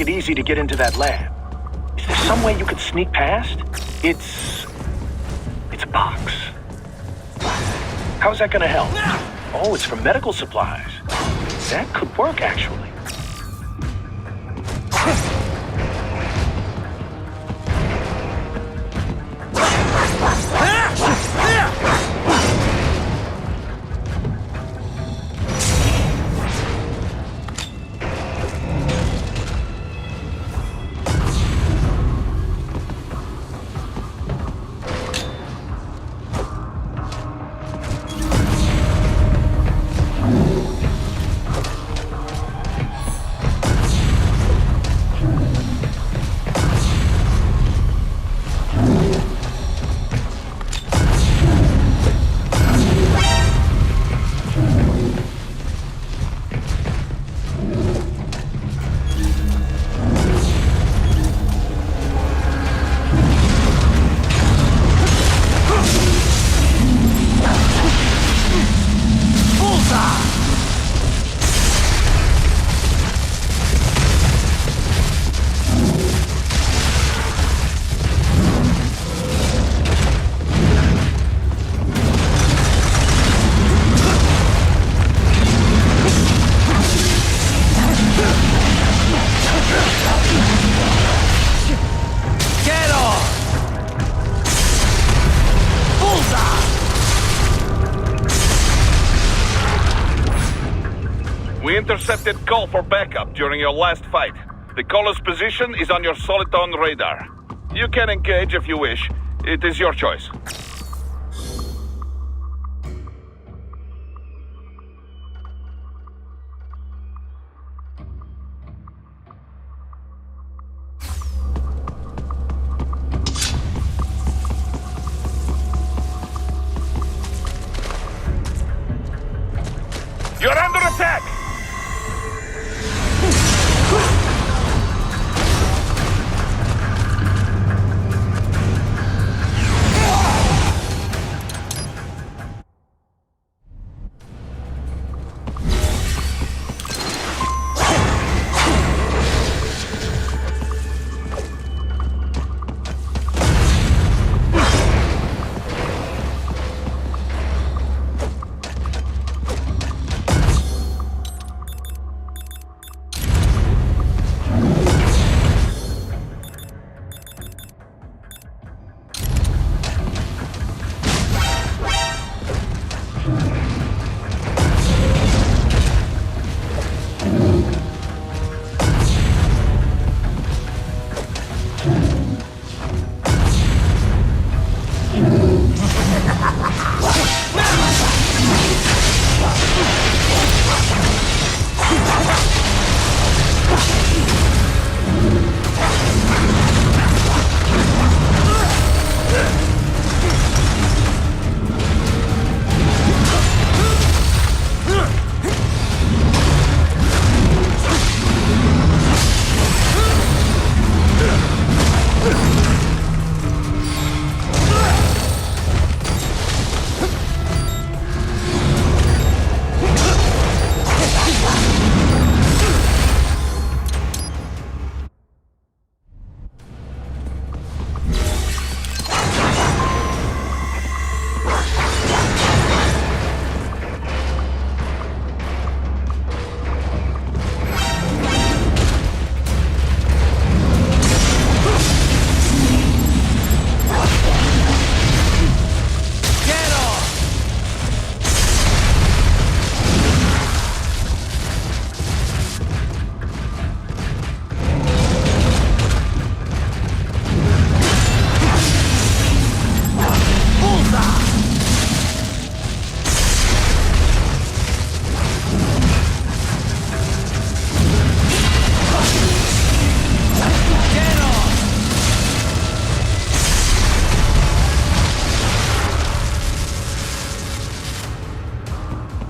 it easy to get into that lab. Is there some way you could sneak past? It's a box. How's that gonna help? Oh, it's for medical supplies. That could work, actually. We intercepted call for backup during your last fight. The caller's position is on your Soliton radar. You can engage if you wish. It is your choice. You're under attack!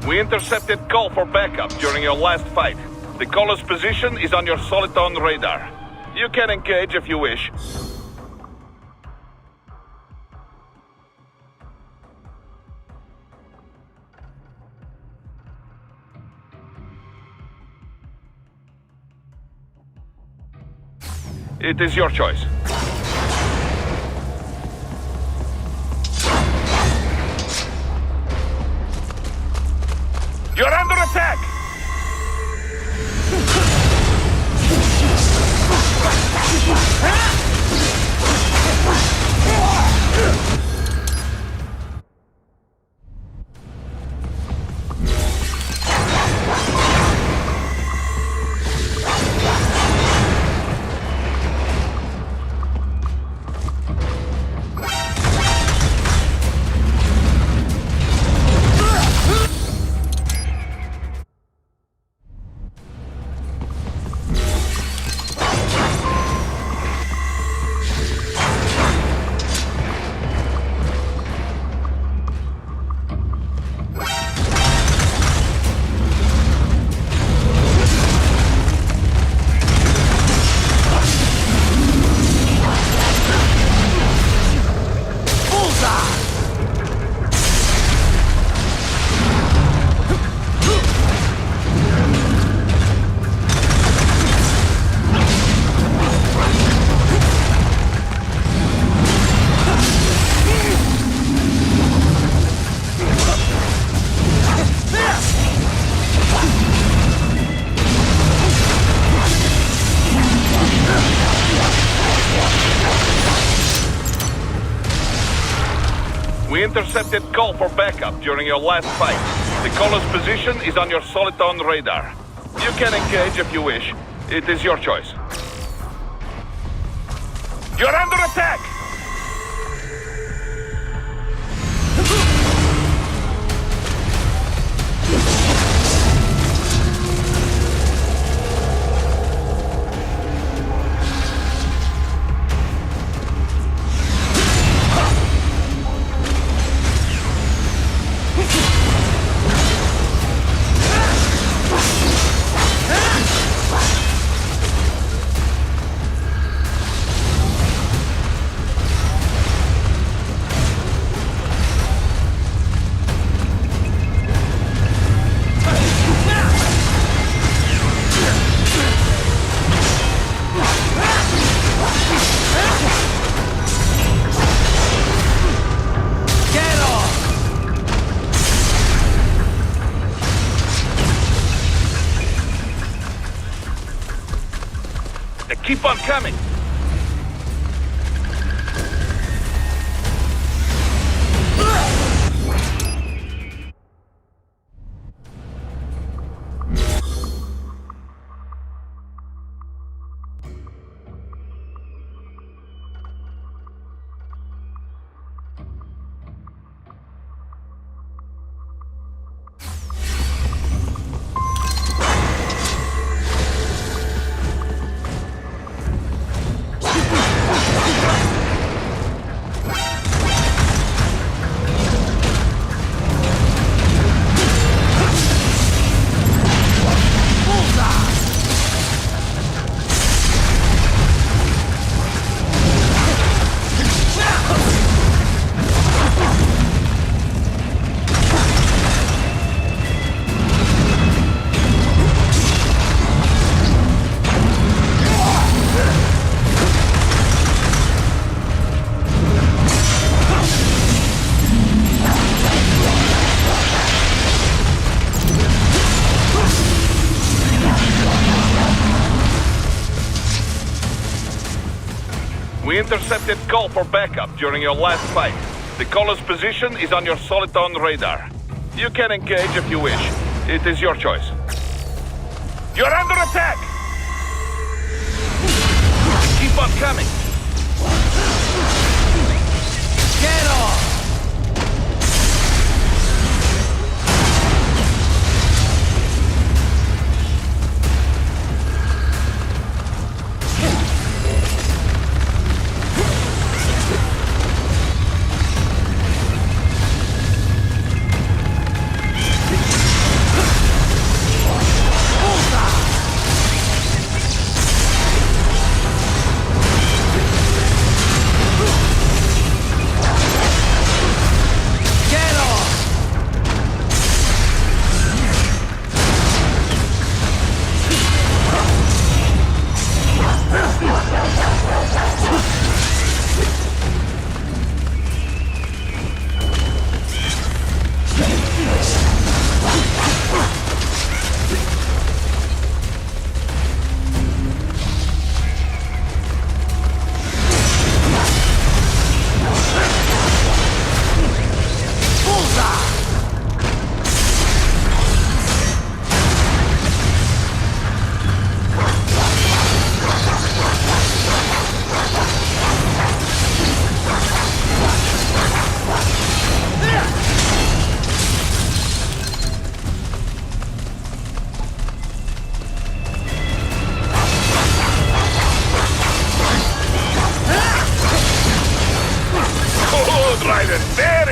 We intercepted call for backup during your last fight. The caller's position is on your Soliton radar. You can engage if you wish. It is your choice. You're under attack! We intercepted call for backup during your last fight. The caller's position is on your Soliton radar. You can engage if you wish. It is your choice. You're under attack! Keep on coming! We intercepted call for backup during your last fight. The caller's position is on your Soliton radar. You can engage if you wish. It is your choice. You're under attack! Keep on coming! Get off!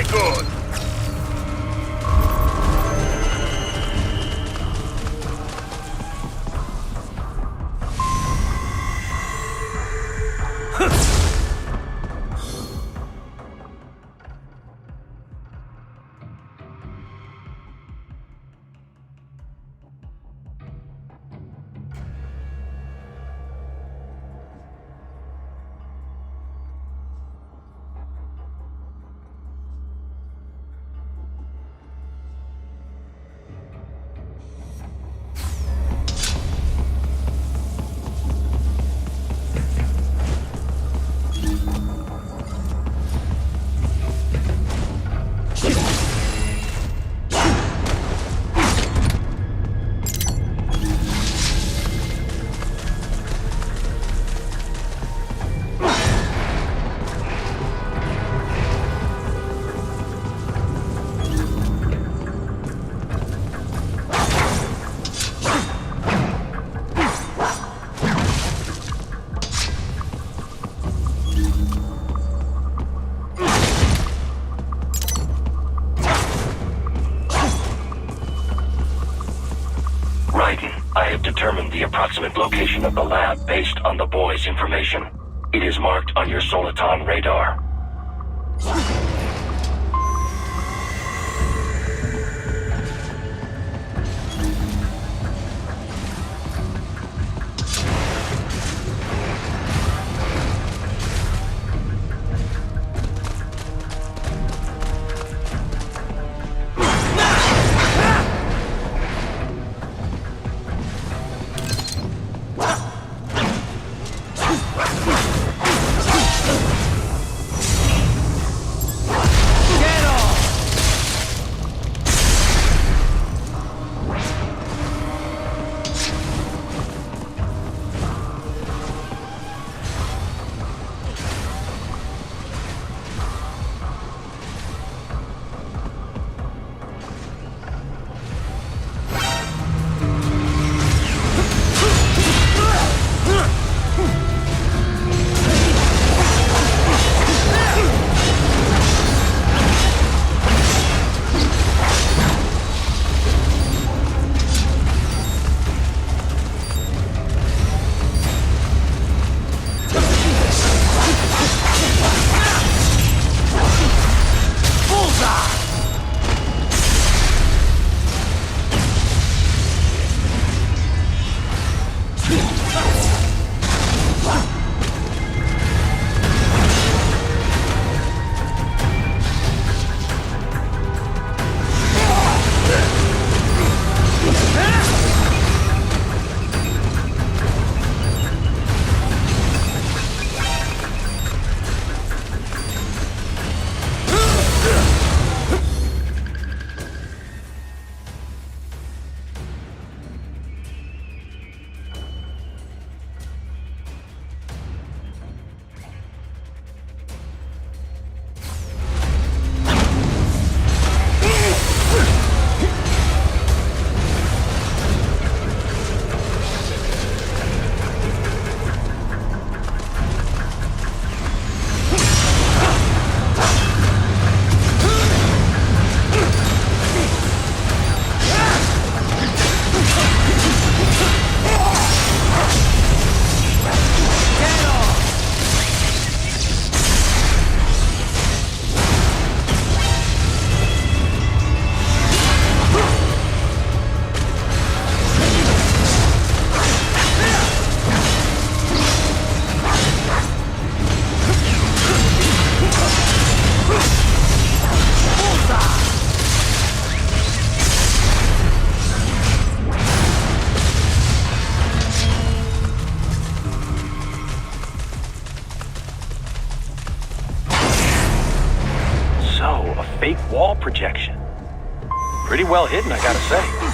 Very good. I have determined the approximate location of the lab based on the boy's information. It is marked on your Soliton radar. Fake wall projection. Pretty well hidden, I gotta say.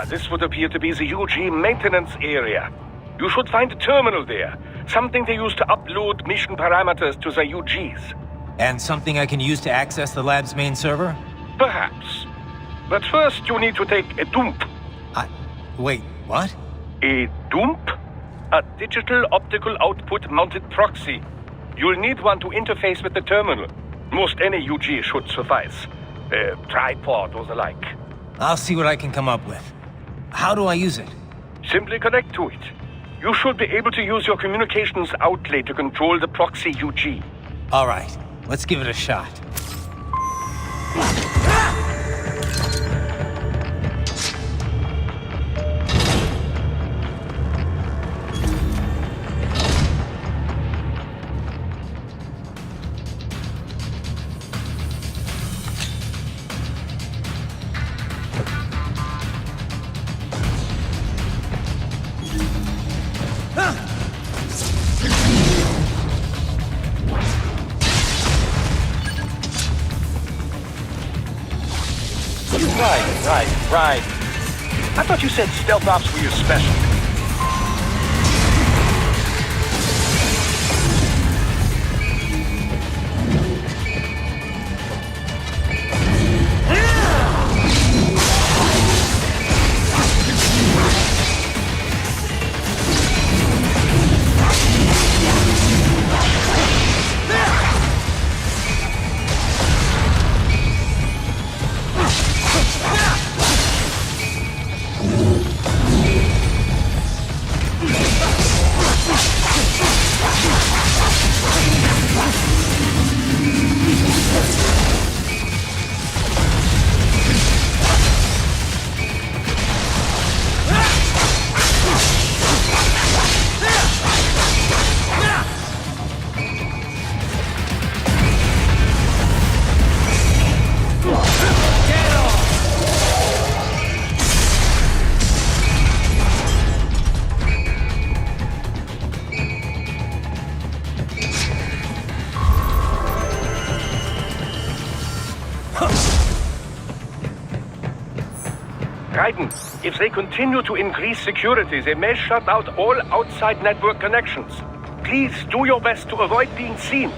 This would appear to be the UG maintenance area. You should find a terminal there. Something they use to upload mission parameters to the UGs. And something I can use to access the lab's main server? Perhaps. But first you need to take a dump. Wait, what? A dump? A digital optical output mounted proxy. You'll need one to interface with the terminal. Most any UG should suffice. A tripod or the like. I'll see what I can come up with. How do I use it? Simply connect to it. You should be able to use your communications outlet to control the proxy UG. All right, let's give it a shot. Right. I thought you said stealth ops were your specialty. Raiden, if they continue to increase security, they may shut out all outside network connections. Please do your best to avoid being seen.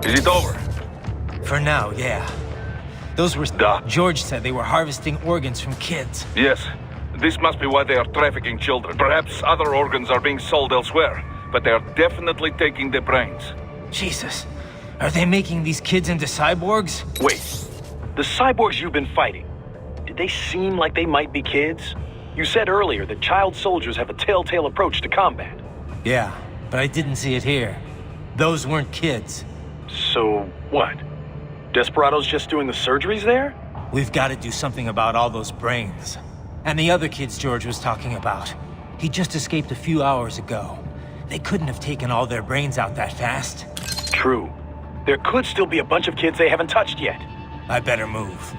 Is it over? For now, yeah. Those were... George said they were harvesting organs from kids. Yes. This must be why they are trafficking children. Perhaps other organs are being sold elsewhere, but they are definitely taking the brains. Jesus. Are they making these kids into cyborgs? Wait, the cyborgs you've been fighting, did they seem like they might be kids? You said earlier that child soldiers have a telltale approach to combat. Yeah, but I didn't see it here. Those weren't kids. So what? Desperados just doing the surgeries there? We've got to do something about all those brains. And the other kids George was talking about. He just escaped a few hours ago. They couldn't have taken all their brains out that fast. True. There could still be a bunch of kids they haven't touched yet. I better move.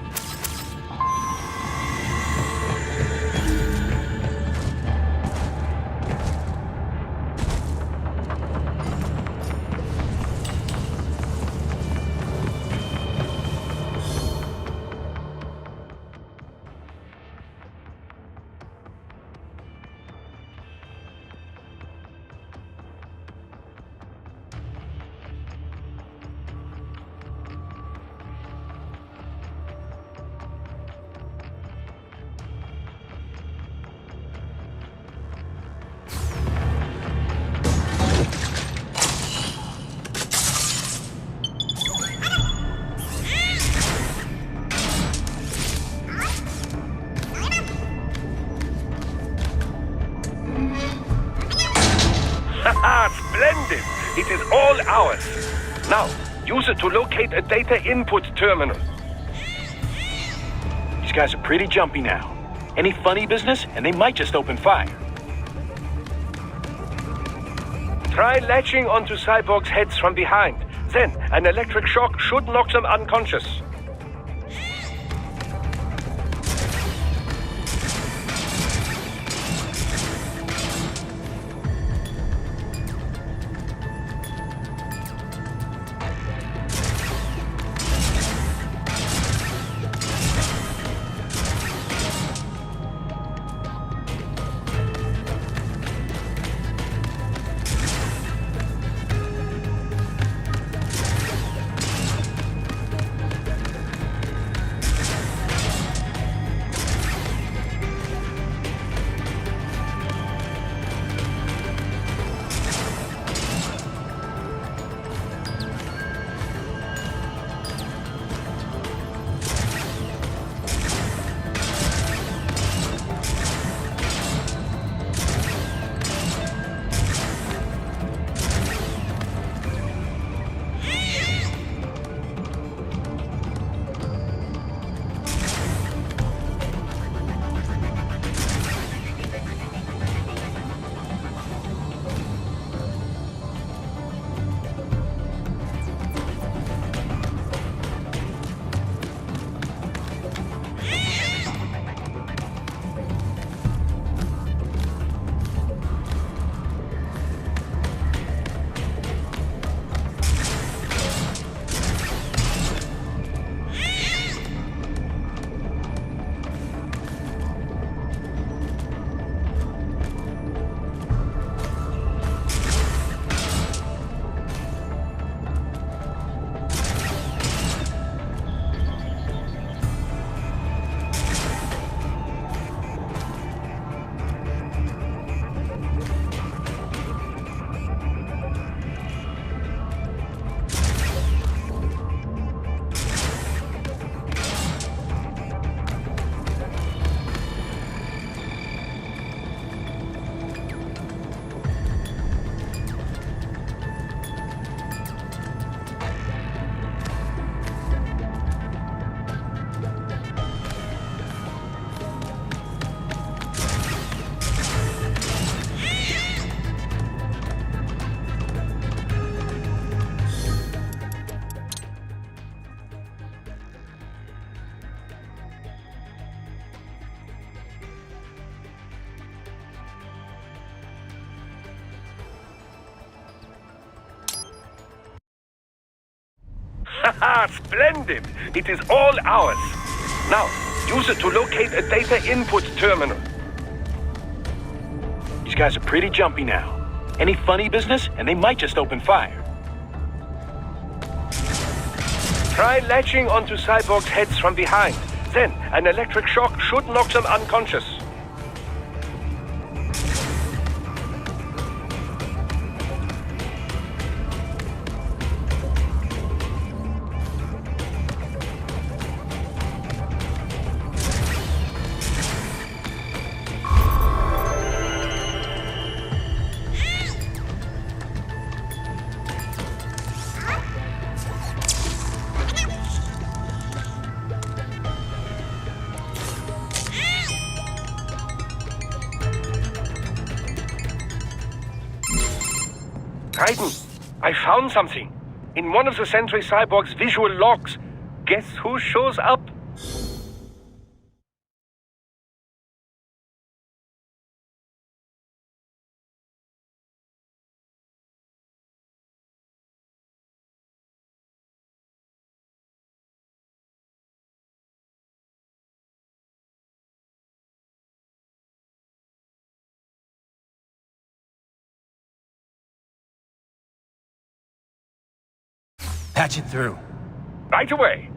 Splendid! It is all ours. Now, use it to locate a data input terminal. These guys are pretty jumpy now. Any funny business, and they might just open fire. Try latching onto cyborgs' heads from behind. Then, an electric shock should knock them unconscious. Haha, splendid! It is all ours. Now, use it to locate a data input terminal. These guys are pretty jumpy now. Any funny business, and they might just open fire. Try latching onto cyborgs' heads from behind. Then, an electric shock should knock them unconscious. Raiden, I found something. In one of the Sentry Cyborg's visual logs. Guess who shows up? Patch it through. Right away.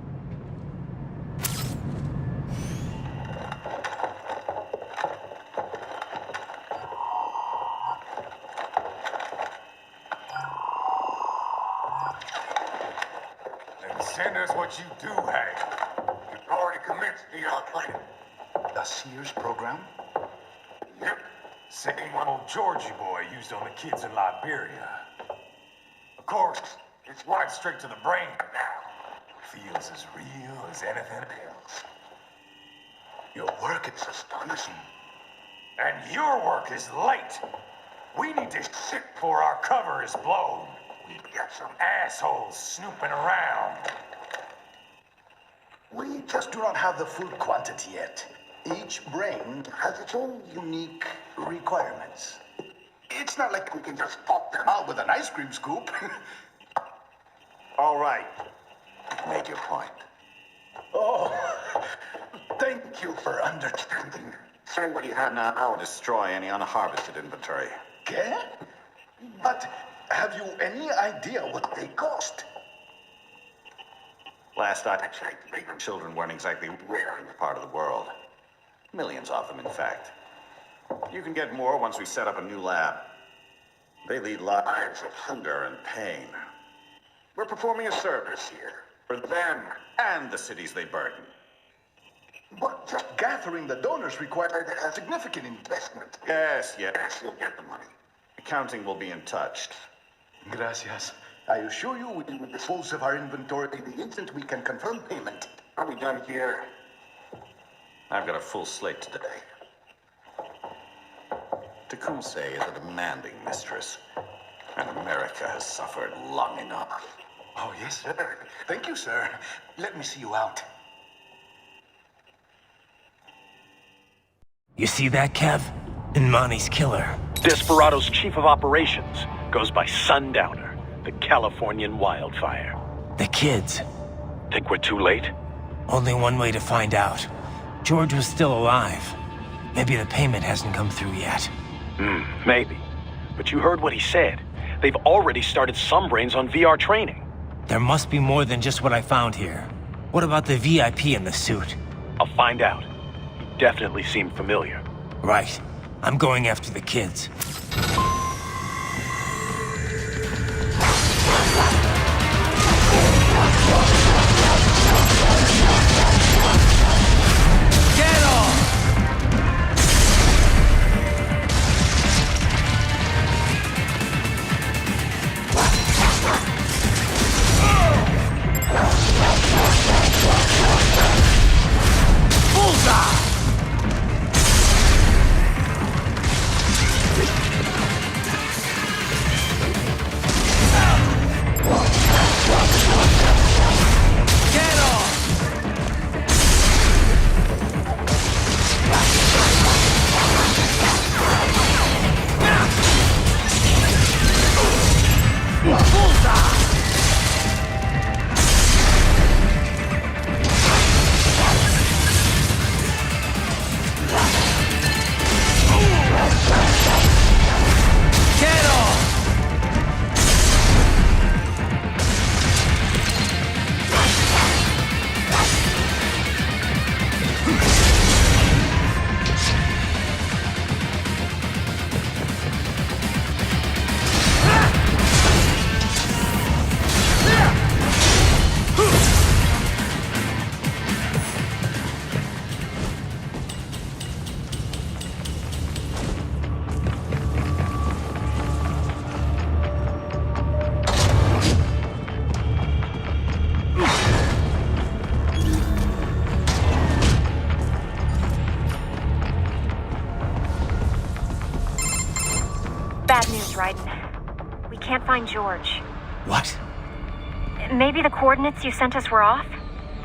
And send us what you do have. You've already commenced the plan. The Sears program? Yep. Same one old Georgie boy used on the kids in Liberia. Of course, it's right straight to the brain now. Feels as real as anything else. Your work is astonishing. And your work is late. We need to sit before our cover is blown. We've got some assholes snooping around. We just do not have the full quantity yet. Each brain has its own unique requirements. It's not like we can just pop them out with an ice cream scoop. All right. Make your point. Oh, thank you for understanding. Send what you have now. I'll destroy any unharvested inventory. Okay? But have you any idea what they cost? Last I checked, children weren't exactly rare in the part of the world. Millions of them, in fact. You can get more once we set up a new lab. They lead lives of hunger and pain. We're performing a service here. For them and the cities they burden. But just gathering the donors required a significant investment. Yes, you'll get the money. Accounting will be in touch. Gracias. I assure you we will dispose of our inventory the instant we can confirm payment. Are we done here? I've got a full slate today. Tecumseh is a demanding mistress, and America has suffered long enough. Oh, yes, sir. Thank you, sir. Let me see you out. You see that, Kev? Inmani's killer. Desperado's chief of operations goes by Sundowner, the Californian wildfire. The kids. Think we're too late? Only one way to find out. George was still alive. Maybe the payment hasn't come through yet. Maybe. But you heard what he said. They've already started some brains on VR training. There must be more than just what I found here. What about the VIP in the suit? I'll find out. He definitely seemed familiar. Right. I'm going after the kids. Get off! Bullseye! can't find George. What? Maybe the coordinates you sent us were off?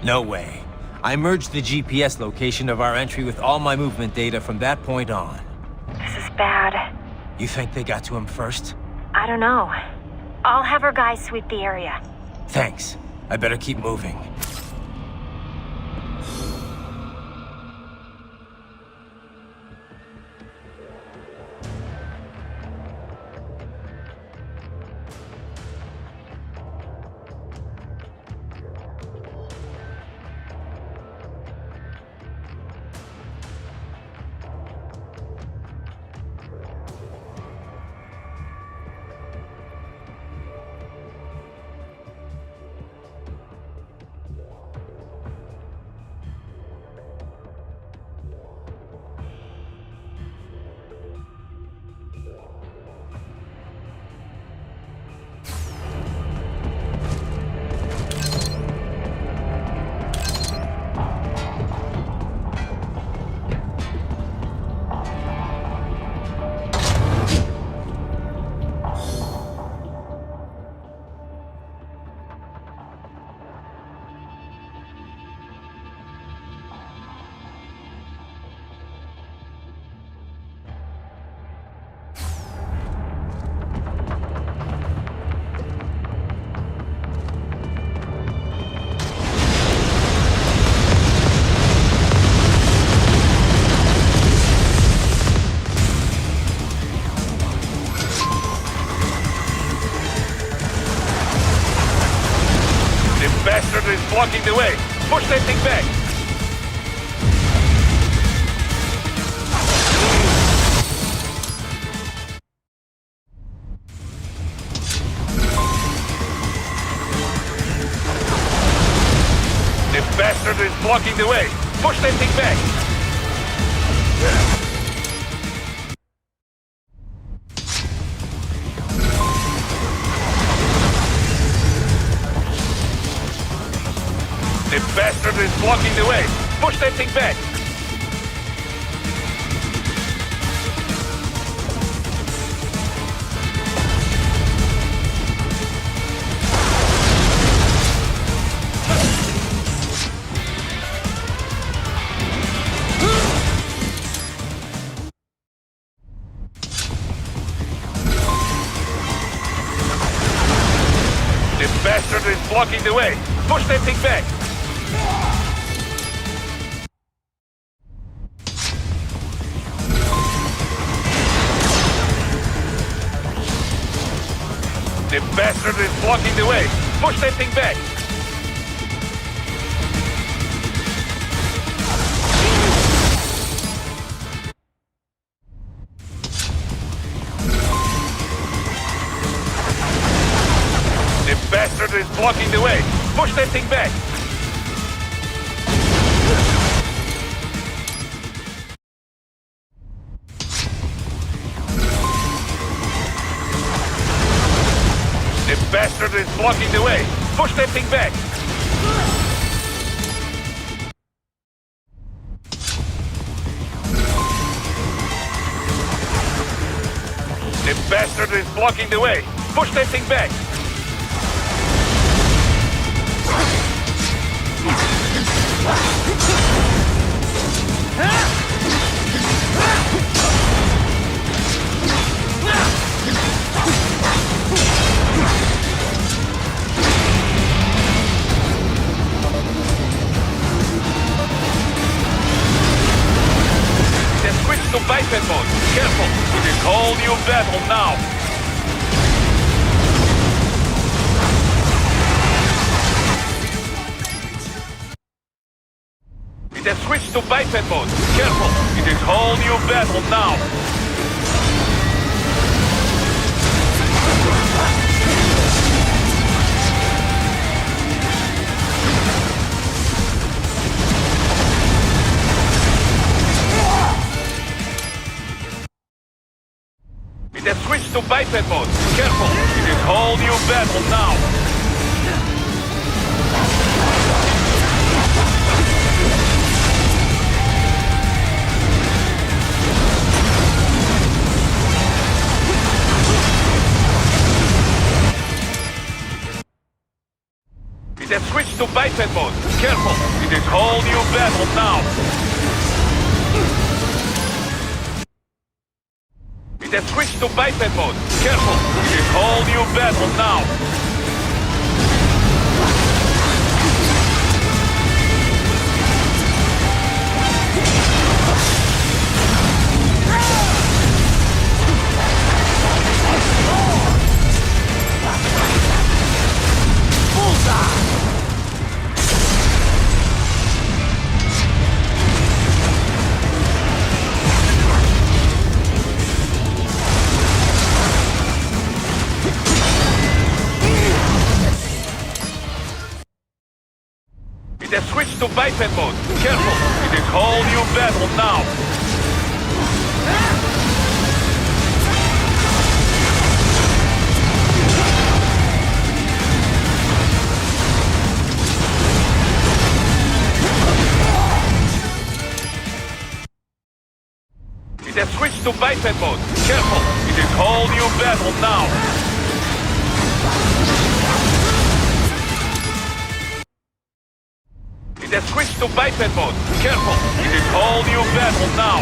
No way. I merged the GPS location of our entry with all my movement data from that point on. This is bad. You think they got to him first? I don't know. I'll have our guys sweep the area. Thanks. I better keep moving. Bastard is blocking the way. Push that thing back. The bastard is blocking the way. Push that thing back. The bastard is blocking the way. Push that thing back. The bastard is blocking the way. Push that thing back. The bastard is blocking the way. Push that thing back. The bastard is blocking the way. Push that thing back. The bastard is blocking the way. Push that thing back. The bastard is blocking the way. Push that thing back. Then switch to biped mode. Careful, it is whole new battle now. Then switch to biped mode. Careful, it is whole new battle now. Then switch to biped mode. Careful, it is whole new battle now. biped mode. Careful, it is whole new battle now. It has switched to biped mode. Careful, it is whole new battle now. It has switched to biped mode. Careful, it is whole new battle now. It has switched to biped mode. Careful, it is whole new battle now. It has switched to biped mode. Careful, it is whole new battle now.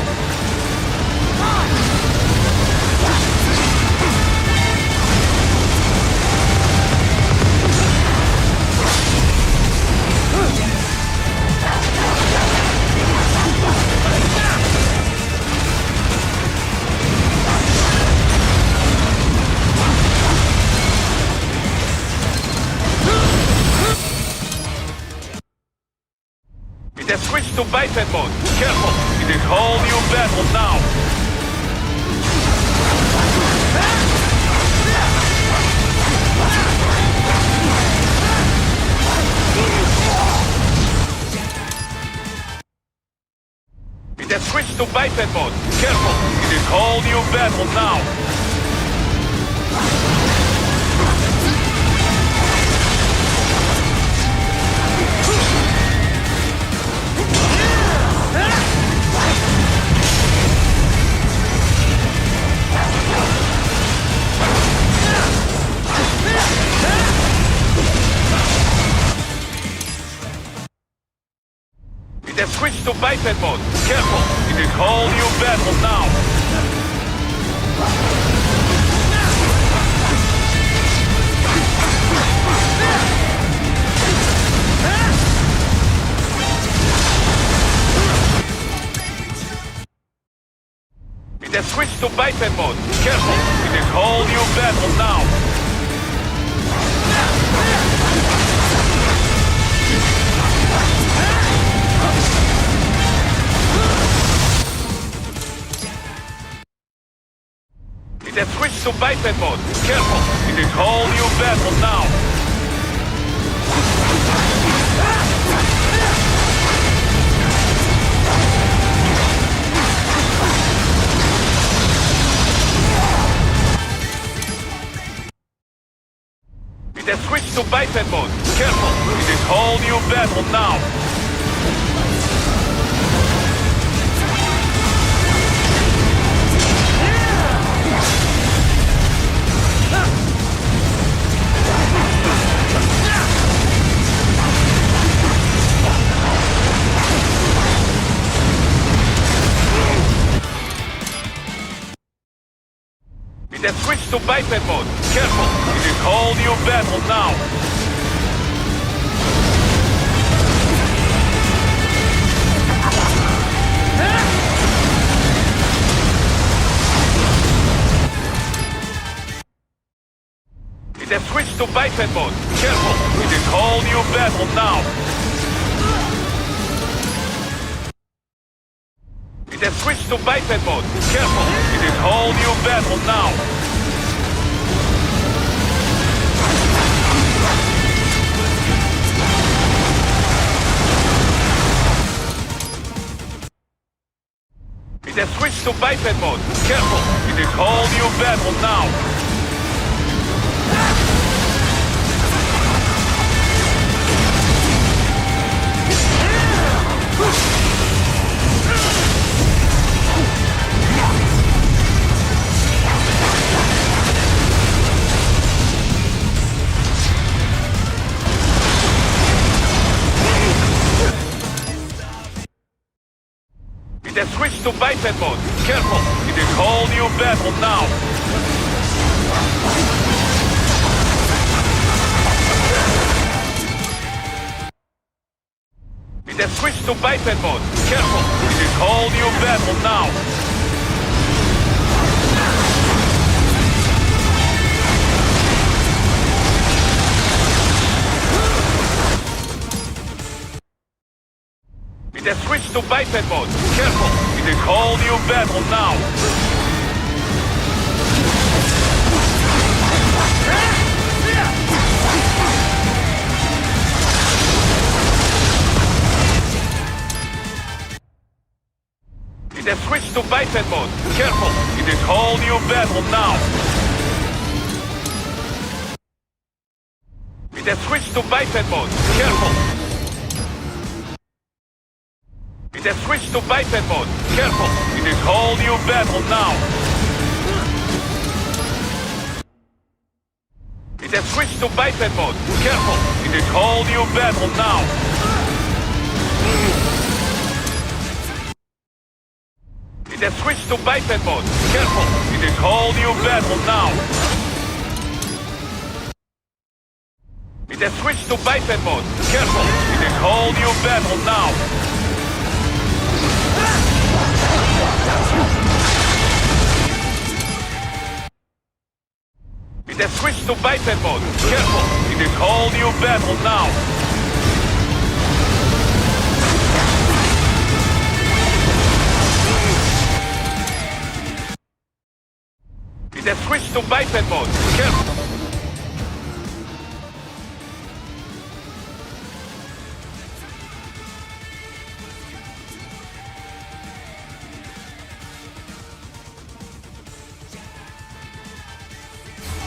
It has switched to biped mode. Careful, it is whole new battle now. It has switched to biped mode. Careful, it is whole new battle now. It has switched to biped mode. Careful, it is whole new battle now. It has switched to biped mode. Careful, it is whole new battle now. It has switched to biped mode. Careful, it is whole new battle now. It has switched to biped mode. Careful, it is whole new battle now. It has switched to biped mode. Careful, it is whole new battle now. It has switched to biped mode. Careful, it is whole new battle now. It has switched to biped mode. Careful, it is whole new battle now. It has switched to biped mode. Careful, it is whole new battle now. It has switched to biped mode. Careful, it is whole new battle now. It has switched to biped mode. Careful, it is whole new battle now. It has switched to biped mode. Careful, it is whole new battle now. It has switched to biped mode. Careful, it is whole new battle now. It has switched to biped mode. Careful. It has switched to biped mode. Careful, it is whole new battle now. It has switched to biped mode. Careful, it is whole new battle now. It has switched to biped mode. Careful, it is whole new battle now. It has switched to biped mode. Careful, it is whole new battle now. It has switched to biped mode. Careful, it is whole new battle now. It has switched to biped mode. Careful.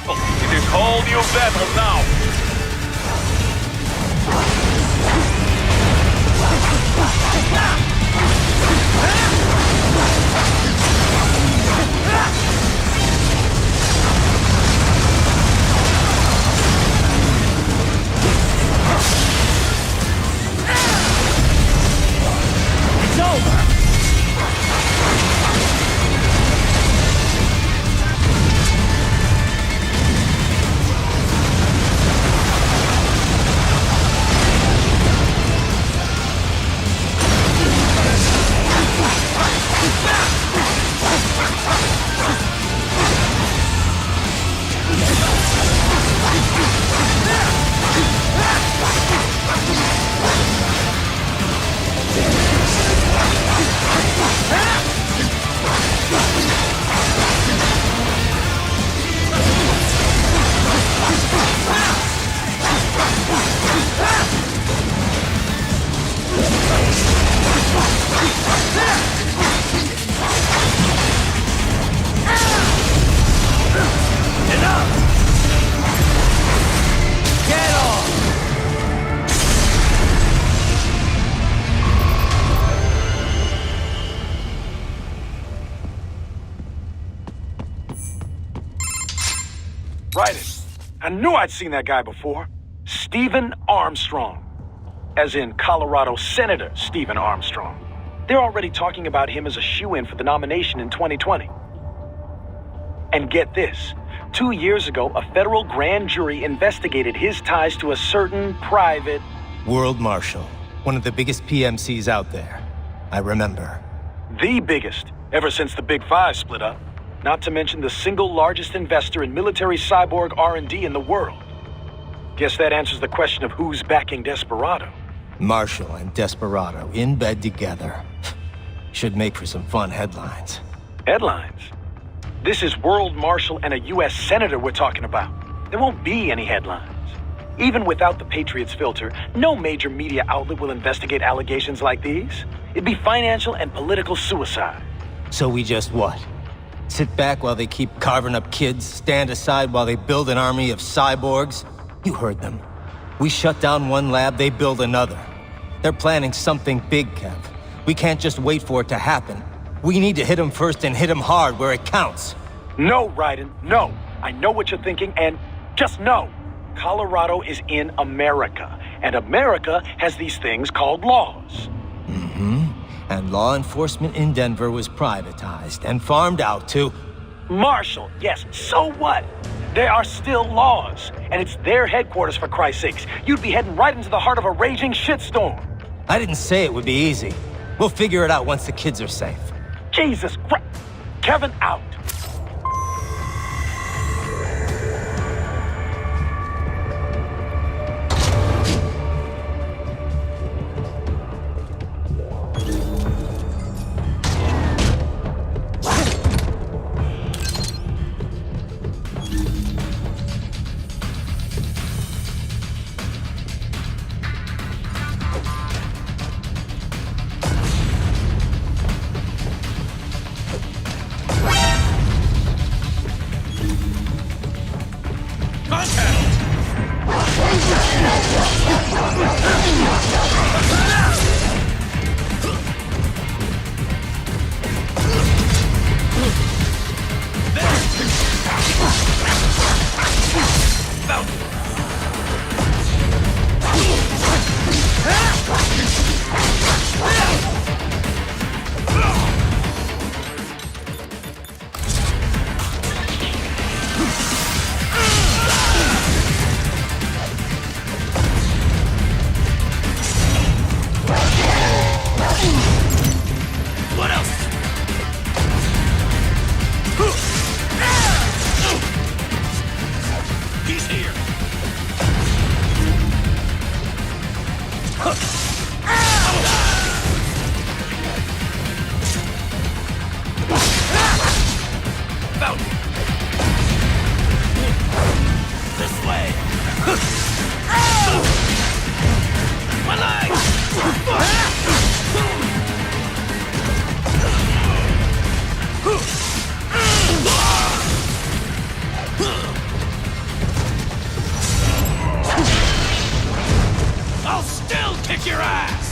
It is whole new battle now. It's over! Right. I knew I'd seen that guy before. Stephen Armstrong. As in Colorado Senator Stephen Armstrong. They're already talking about him as a shoo-in for the nomination in 2020. And get this. 2 years ago, a federal grand jury investigated his ties to a certain private... World Marshal. One of the biggest PMCs out there. I remember. The biggest, ever since the Big Five split up. Not to mention the single largest investor in military cyborg R&D in the world. Guess that answers the question of who's backing Desperado. Marshall and Desperado in bed together. Should make for some fun headlines. Headlines? This is World Marshal and a U.S. Senator we're talking about. There won't be any headlines. Even without the Patriots filter, no major media outlet will investigate allegations like these. It'd be financial and political suicide. So we just what? Sit back while they keep carving up kids, stand aside while they build an army of cyborgs? You heard them. We shut down one lab, they build another. They're planning something big, Kev. We can't just wait for it to happen. We need to hit them first and hit them hard where it counts. No, Raiden, no. I know what you're thinking, and just know. Colorado is in America, and America has these things called laws. Mm-hmm. And law enforcement in Denver was privatized and farmed out to... Marshall, yes, so what? There are still laws, and it's their headquarters, for Christ's sakes. You'd be heading right into the heart of a raging shitstorm. I didn't say it would be easy. We'll figure it out once the kids are safe. Jesus Christ. Kevin, out. I'll still kick your ass!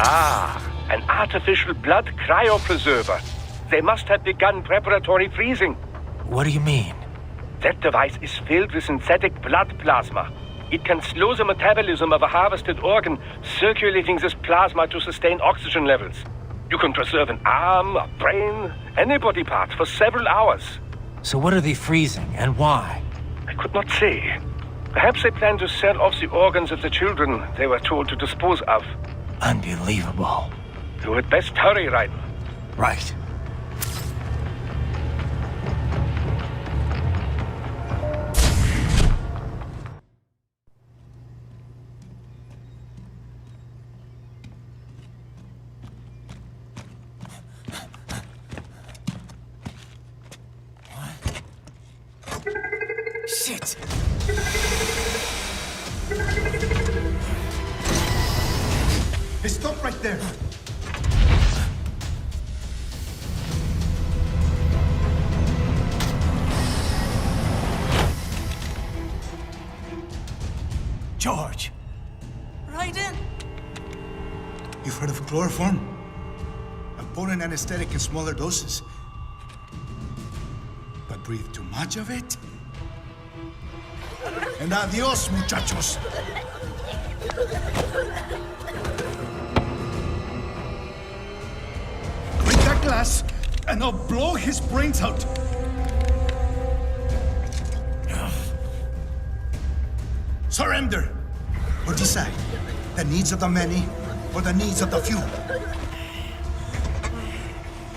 Ah, an artificial blood cryopreserver. They must have begun preparatory freezing. What do you mean? That device is filled with synthetic blood plasma. It can slow the metabolism of a harvested organ, circulating this plasma to sustain oxygen levels. You can preserve an arm, a brain, any body part for several hours. So what are they freezing, and why? I could not say. Perhaps they plan to sell off the organs of the children they were told to dispose of. Unbelievable. You had best hurry, Raiden. Right. Shit! Hey, stop right there. George! Raiden! You've heard of chloroform? A potent anesthetic in smaller doses. But breathe too much of it? And adios, muchachos. Break that glass, and I'll blow his brains out. Surrender, or decide the needs of the many or the needs of the few.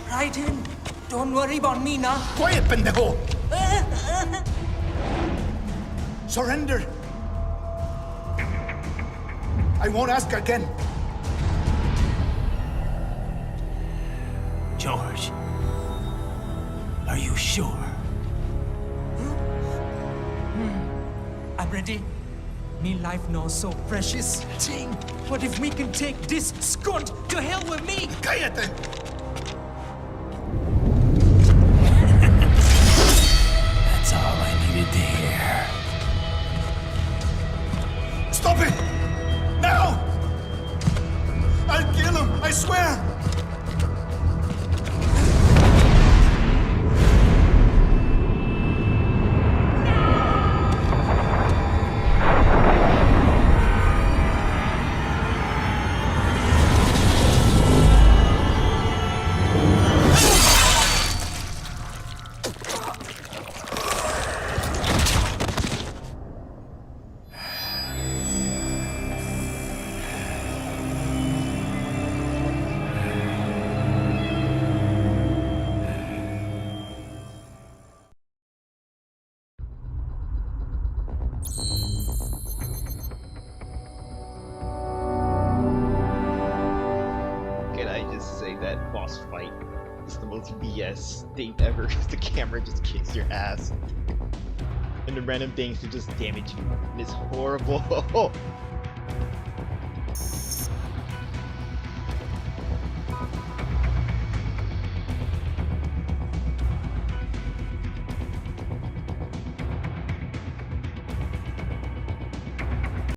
Raiden, don't worry about me now. Quiet, pendejo! Surrender. I won't ask again. George, are you sure? I'm ready. Me life now so precious. Ting, what if we can take this skunt to hell with me? Cállate! best thing ever. The camera just kicks your ass. And the random things to just damage you. It's horrible.